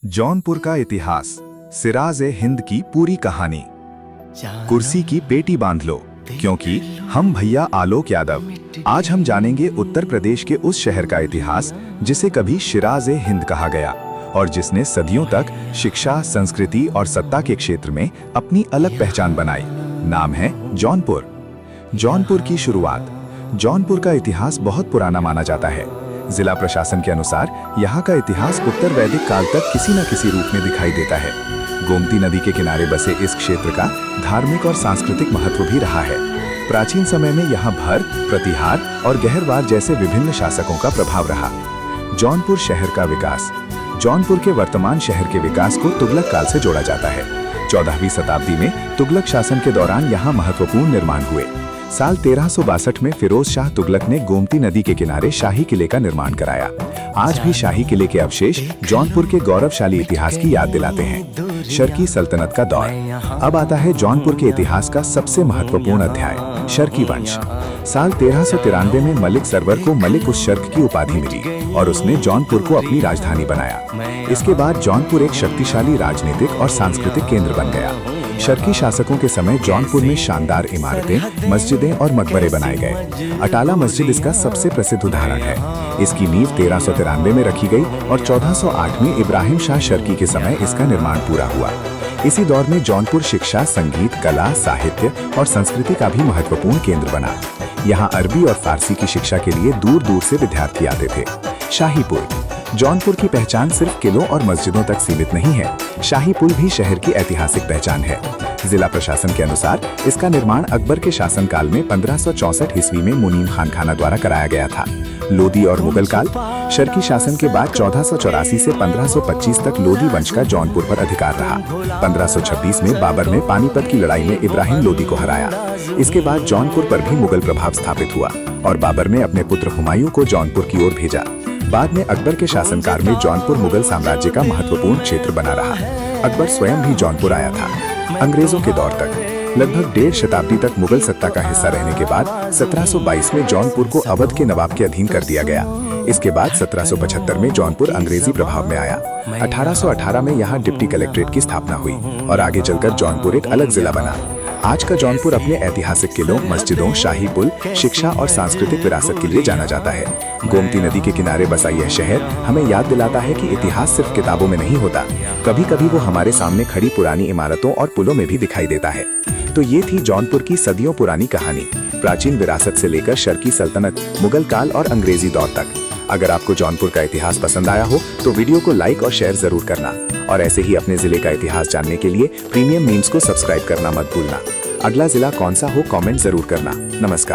जौनपुर का इतिहास, सिराज-ए-हिंद की पूरी कहानी। कुर्सी की पेटी बांध लो, क्योंकि हम भैया आलोक यादव। आज हम जानेंगे उत्तर प्रदेश के उस शहर का इतिहास जिसे कभी शिराज-ए-हिंद कहा गया और जिसने सदियों तक शिक्षा, संस्कृति और सत्ता के क्षेत्र में अपनी अलग पहचान बनाई। नाम है जौनपुर। जौनपुर की शुरुआत। जौनपुर का इतिहास बहुत पुराना माना जाता है। जिला प्रशासन के अनुसार यहाँ का इतिहास उत्तर वैदिक काल तक किसी न किसी रूप में दिखाई देता है। गोमती नदी के किनारे बसे इस क्षेत्र का धार्मिक और सांस्कृतिक महत्व भी रहा है। प्राचीन समय में यहाँ भर, प्रतिहार और गहरवार जैसे विभिन्न शासकों का प्रभाव रहा। जौनपुर शहर का विकास। जौनपुर के वर्तमान शहर के विकास को तुगलक काल से जोड़ा जाता है। 14वीं शताब्दी में तुगलक शासन के दौरान यहाँ महत्वपूर्ण निर्माण हुए। साल 1362 में फिरोज शाह तुगलक ने गोमती नदी के किनारे शाही किले का निर्माण कराया। आज भी शाही किले के अवशेष जौनपुर के गौरवशाली इतिहास की याद दिलाते हैं। शर्की सल्तनत का दौर। अब आता है जौनपुर के इतिहास का सबसे महत्वपूर्ण अध्याय, शर्की वंश। साल 1393 में मलिक सरवर को मलिक उस शर्क की उपाधि मिली और उसने जौनपुर को अपनी राजधानी बनाया। इसके बाद जौनपुर एक शक्तिशाली राजनीतिक और सांस्कृतिक केंद्र बन गया। शर्की शासकों के समय जौनपुर में शानदार इमारतें, मस्जिदें और मकबरे बनाए गए। अटाला मस्जिद इसका सबसे प्रसिद्ध उदाहरण है। इसकी नींव 1393 में रखी गई और 1408 में इब्राहिम शाह शर्की के समय इसका निर्माण पूरा हुआ। इसी दौर में जौनपुर शिक्षा, संगीत, कला, साहित्य और संस्कृति का भी महत्वपूर्ण केंद्र बना। यहाँ अरबी और फारसी की शिक्षा के लिए दूर दूर से विद्यार्थी आते थे। शाही पुल। जौनपुर की पहचान सिर्फ किलों और मस्जिदों तक सीमित नहीं है। शाही पुल भी शहर की ऐतिहासिक पहचान है। जिला प्रशासन के अनुसार इसका निर्माण अकबर के शासनकाल में 1564 ईस्वी में मुनीम खान खाना द्वारा कराया गया था। लोदी और मुगल काल। शर्की शासन के बाद 1484 से 1525 तक लोदी वंश का जौनपुर पर अधिकार रहा। 1526 में बाबर ने पानीपत की लड़ाई में इब्राहिम लोदी को हराया। इसके बाद जौनपुर पर भी मुगल प्रभाव स्थापित हुआ और बाबर ने अपने पुत्र हुमायूं को जौनपुर की ओर भेजा। बाद में अकबर के शासनकाल में जौनपुर मुगल साम्राज्य का महत्वपूर्ण क्षेत्र बना रहा। अकबर स्वयं भी जौनपुर आया था। अंग्रेजों के दौर तक। लगभग 1.5 शताब्दी तक मुगल सत्ता का हिस्सा रहने के बाद 1722 में जौनपुर को अवध के नवाब के अधीन कर दिया गया। इसके बाद 1775 में जौनपुर अंग्रेजी प्रभाव में आया। 1818 में यहाँ डिप्टी कलेक्ट्रेट की स्थापना हुई और आगे चलकर जौनपुर एक अलग जिला बना। आज का जौनपुर अपने ऐतिहासिक किलों, मस्जिदों, शाही पुल, शिक्षा और सांस्कृतिक विरासत के लिए जाना जाता है। गोमती नदी के किनारे बसा यह शहर हमें याद दिलाता है कि इतिहास सिर्फ किताबों में नहीं होता, कभी कभी वो हमारे सामने खड़ी पुरानी इमारतों और पुलों में भी दिखाई देता है। तो ये थी जौनपुर की सदियों पुरानी कहानी, प्राचीन विरासत से लेकर शर्की सल्तनत, मुगल काल और अंग्रेजी दौर तक। अगर आपको जौनपुर का इतिहास पसंद आया हो तो वीडियो को लाइक और शेयर जरूर करना और ऐसे ही अपने जिले का इतिहास जानने के लिए प्रीमियम मीम्स को सब्सक्राइब करना मत भूलना। अगला जिला कौन सा हो कमेंट जरूर करना। नमस्कार।